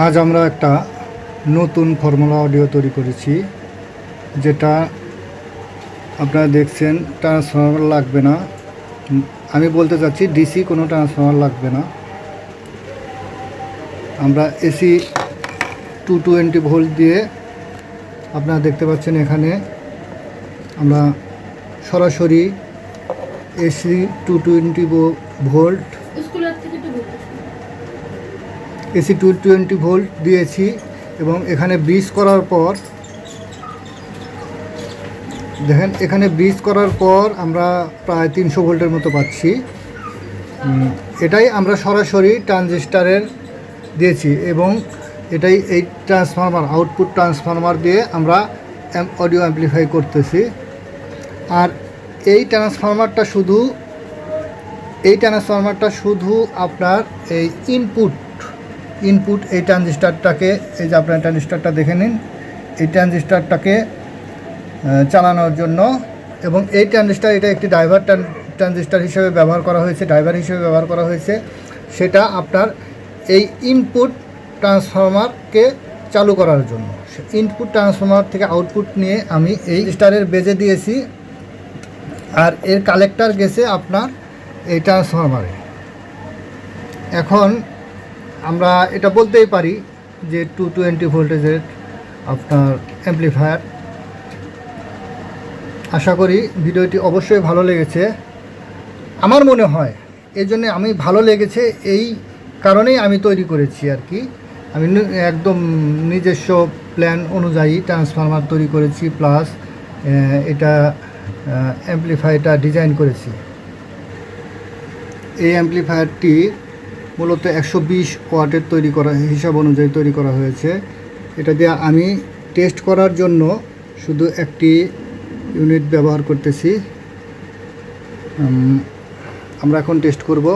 আজ আমরা একটা নতুন ফর্মুলা অডিও তৈরি করেছি, যেটা আপনারা দেখছেন। ট্রান্সফরমার লাগবে না, আমি বলতে চাচ্ছি ডিসি কোনো ট্রান্সফরমার লাগবে না। আমরা এসি 220 ভোল্ট দিয়ে, আপনারা দেখতে পাচ্ছেন এখানে আমরা সরাসরি এসি 220 ভোল্ট এসি 220 ভোল্ট দিয়েছি এবং এখানে ব্রিজ করার পর দেখেন, এখানে ব্রিজ করার পর আমরা প্রায় 300 ভোল্টের মতো পাচ্ছি। এটাই আমরা সরাসরি ট্রানজিস্টারের দিয়েছি এবং এটাই এই ট্রান্সফরমার, আউটপুট ট্রান্সফরমার দিয়ে আমরা অডিও অ্যাম্প্লিফাই করতেছি। আর এই ট্রান্সফরমারটা শুধু আপনার এই ইনপুট এই ট্রানজিস্টারটাকে, এই যে আপনার ট্রানজিস্টারটা দেখে নিন, এই ট্রানজিস্টারটাকে চালানোর জন্য। এবং এই ট্রানজিস্টার, এটা একটি ট্রানজিস্টার হিসেবে ব্যবহার করা হয়েছে, সেটা আপনার এই ইনপুট ট্রান্সফরমারকে চালু করার জন্য। ইনপুট ট্রান্সফরমার থেকে আউটপুট নিয়ে আমি এই ট্রানজিস্টারের বেজে দিয়েছি, আর এর কালেক্টর গেছে আপনার এই ট্রান্সফরমারে। এখন আমরা এটা বলতেই পারি যে 220 ভোল্টেজের আপনার অ্যাম্প্লিফায়ার। আশা করি ভিডিওটি অবশ্যই ভালো লেগেছে, আমার মনে হয়। এই জন্যে আমি ভালো লেগেছে এই কারণেই আমি তৈরি করেছি আর কি। আমি একদম নিজস্ব প্ল্যান অনুযায়ী ট্রান্সফরমার তৈরি করেছি, প্লাস এটা অ্যাম্প্লিফায়ারটা ডিজাইন করেছি। এই অ্যাম্প্লিফায়ারটি মূলত 120 ওয়াটের হিসাব অনুযায়ী তৈরি করা হয়েছে। এটা দিয়ে আমি টেস্ট করার জন্য শুধু একটি ইউনিট ব্যবহার করতেছি। আমরা এখন টেস্ট করব।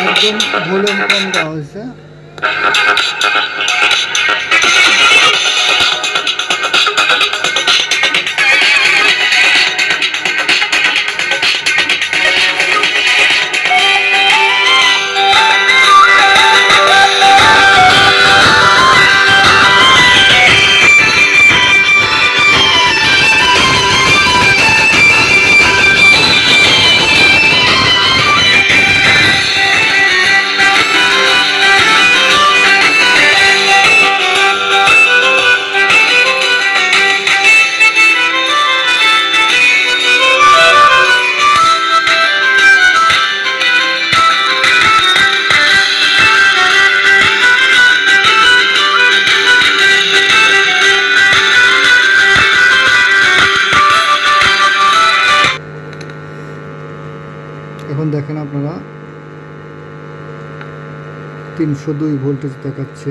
একদম ভলিউম কম দেওয়া হয়েছে। এখন দেখেন আপনারা 302 ভোল্টেজ দেখাচ্ছে।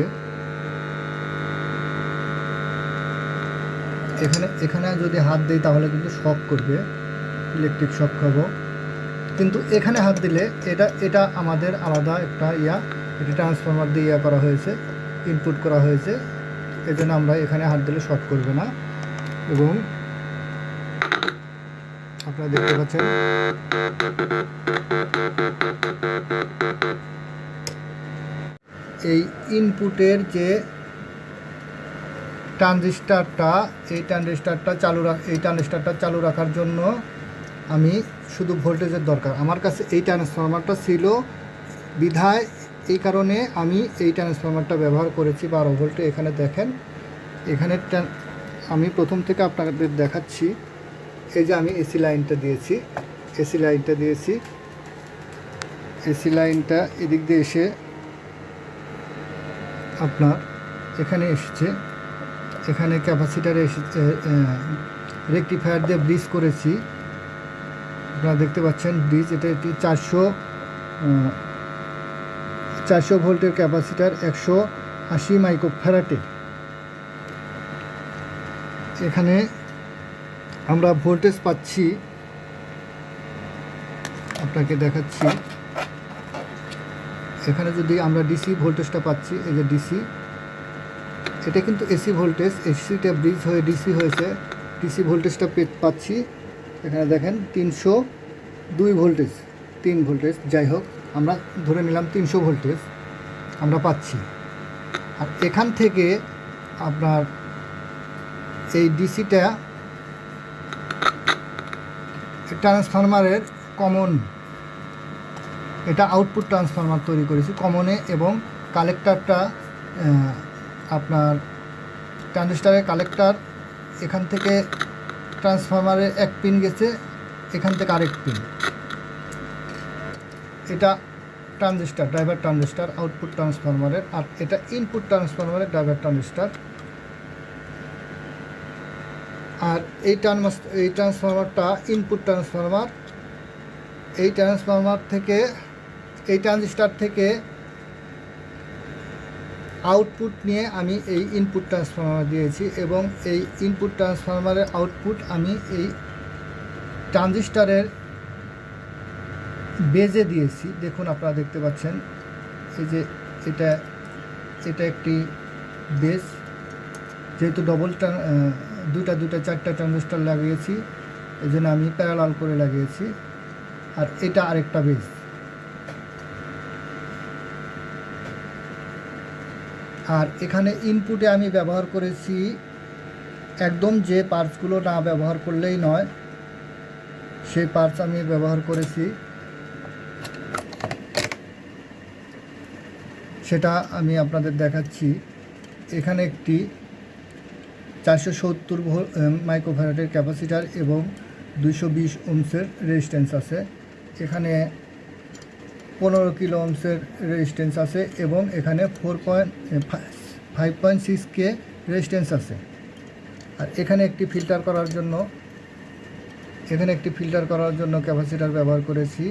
এখানে যদি হাত দিই তাহলে কিন্তু শক করবে, ইলেকট্রিক শক খাবো। কিন্তু এখানে হাত দিলে এটা আমাদের আলাদা একটা এটা ট্রান্সফরমার দিয়ে করা হয়েছে, ইনপুট করা হয়েছে। এই জন্য আমরা এখানে হাত দিলে শক করবে না। এবং আপনারা দেখতে পাচ্ছেন এই ইনপুটের যে ট্রানজিস্টারটা, এই ট্রানজিস্টারটা চালু রাখার জন্য আমি শুধু ভোল্টেজের দরকার। আমার কাছে এই ট্রান্সফরমারটা ছিল বিধায়, এই কারণে আমি এই ট্রান্সফরমারটা ব্যবহার করেছি 12 ভোল্টে। এখানে দেখেন, এখানে আমি প্রথম থেকে আপনাদের দেখাচ্ছি। এই যে আমি এসি লাইনটা দিয়েছি, এসি লাইনটা এদিক দিয়ে এসে আপনার এখানে এসেছে। এখানে ক্যাপাসিটারে এসেছে, রেকটিফায়ার দিয়ে ব্রিজ করেছি। আপনারা দেখতে পাচ্ছেন ব্রিজ। এটা একটি 400 ভোল্টের ক্যাপাসিটার, 180 মাইক্রোফ্যারাডে। এখানে আমরা ভোল্টেজ পাচ্ছি, আপনাকে দেখাচ্ছি। এখানে যদি আমরা ডিসি ভোল্টেজটা পাচ্ছি, এই যে ডিসি, এটা কিন্তু এসি ভোল্টেজ, এসিটা ব্রিজ হয়ে ডিসি হয়েছে, ডিসি ভোল্টেজটা পাচ্ছি এখানে দেখেন 302 ভোল্টেজ, 3 ভোল্টেজ, যাই হোক আমরা ধরে নিলাম 300 ভোল্টেজ আমরা পাচ্ছি। আর এখান থেকে আপনার এই ডিসিটা ট্রান্সফরমারের কমন, এটা আউটপুট ট্রান্সফরমার তৈরি করেছি কমনে, এবং কালেক্টরটা আপনার ট্রানজিস্টারের কালেক্টর এখান থেকে ট্রান্সফরমারে এক পিন গেছে, এখান থেকে আরেক পিন, এটা ট্রানজিস্টার, ড্রাইভার ট্রানজিস্টার আউটপুট ট্রান্সফরমারের, আর এটা ইনপুট ট্রান্সফরমারের ড্রাইভার ট্রানজিস্টার। আর এই ট্রান্সফরমারটা ইনপুট ট্রান্সফরমার, এই ট্রান্সফরমার থেকে, এই ট্রানজিস্টার থেকে আউটপুট নিয়ে আমি এই ইনপুট ট্রান্সফরমার দিয়েছি, এবং এই ইনপুট ট্রান্সফরমারের আউটপুট আমি এই ট্রানজিস্টারের বেজে দিয়েছি। দেখুন আপনারা দেখতে পাচ্ছেন এই যে এটা একটি বেজ, যেহেতু দুটা চারটা ট্রানজিস্টার লাগিয়েছি এই জন্য আমি প্যারালাল করে লাগিয়েছি, আর এটা আরেকটা বেজ। আর এখানে ইনপুটে আমি ব্যবহার করেছি একদম যে পার্টসগুলো না ব্যবহার করলেই নয় সেই পার্টস আমি ব্যবহার করেছি, সেটা আমি আপনাদের দেখাচ্ছি। এখানে একটি 470 মাইক্রোফ্যারাডের ক্যাপাসিটার এবং 220 ওহমসের রেজিস্ট্যান্স আছে, এখানে 15 কিলো ওহমসের রেজিস্ট্যান্স আছে, এবং এখানে 5.6 কে রেজিস্ট্যান্স আছে। আর এখানে একটি ফিল্টার করার জন্য ক্যাপাসিটার ব্যবহার করেছি।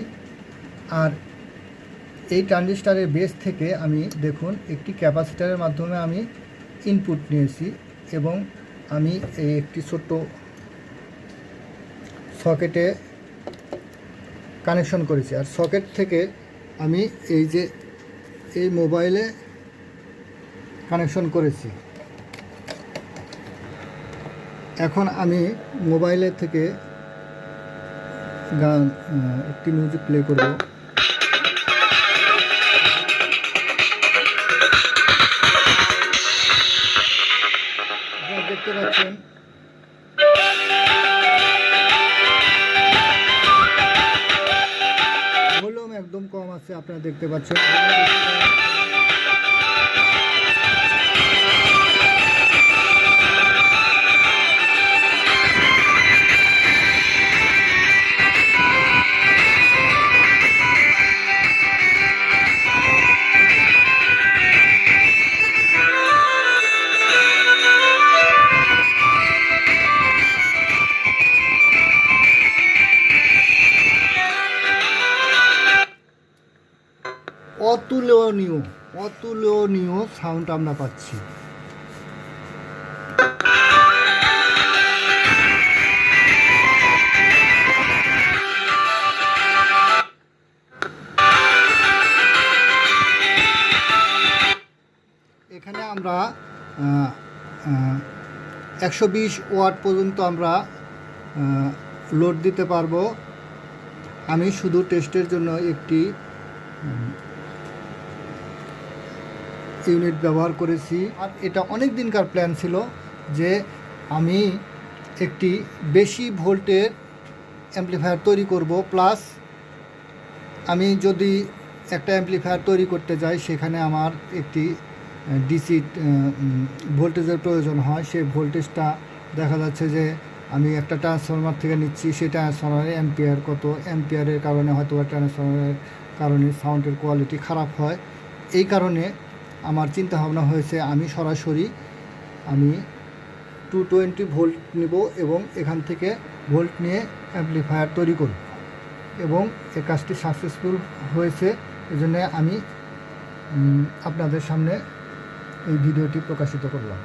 আর এই ট্রানজিস্টারের বেস থেকে আমি দেখুন একটি ক্যাপাসিটারের মাধ্যমে আমি ইনপুট নিয়েছি, এবং আমি এই একটি ছোট্ট সকেটে কানেকশন করেছি। আর সকেট থেকে আমি এই যে এই মোবাইলে কানেকশন করেছি। এখন আমি মোবাইলের থেকে একটি মিউজিক প্লে করব। আপনারা দেখতে পাচ্ছেন ভলিউম একদম কম আছে, আপনারা দেখতে পাচ্ছেন। অতুলনীয় সাউন্ড আমরা পাচ্ছি। এখানে আমরা 120 ওয়াট পর্যন্ত আমরা লোড দিতে পারবো। আমি শুধু টেস্টের জন্য একটি ইউনিট ব্যবহার করেছি। আর এটা অনেক দিনকার প্ল্যান ছিল যে আমি একটি বেশি ভোল্টের অ্যাম্পলিফায়ার তৈরি করব, প্লাস আমি যদি একটা অ্যাম্পলিফায়ার তৈরি করতে যাই সেখানে আমার একটি ডিসি ভোল্টেজের প্রয়োজন হয়। সেই ভোল্টেজটা দেখা যাচ্ছে যে আমি একটা ট্রান্সফরমার থেকে নিচ্ছি, সেই ট্রান্সফরমারের অ্যাম্পিয়ার কত, অ্যাম্পিয়ারের কারণে হয়তো বা ট্রান্সফরমারের কারণে সাউন্ডের কোয়ালিটি খারাপ হয়। এই কারণে আমার চিন্তা ভাবনা হয়েছে আমি সরাসরি 220 ভোল্ট নিব এবং এখান থেকে ভোল্ট নিয়ে অ্যাম্পলিফায়ার তৈরি করব, এবং এই কাজটি সাকসেসফুল হয়েছে। এজন্য আমি আপনাদের সামনে এই ভিডিওটি প্রকাশিত করলাম।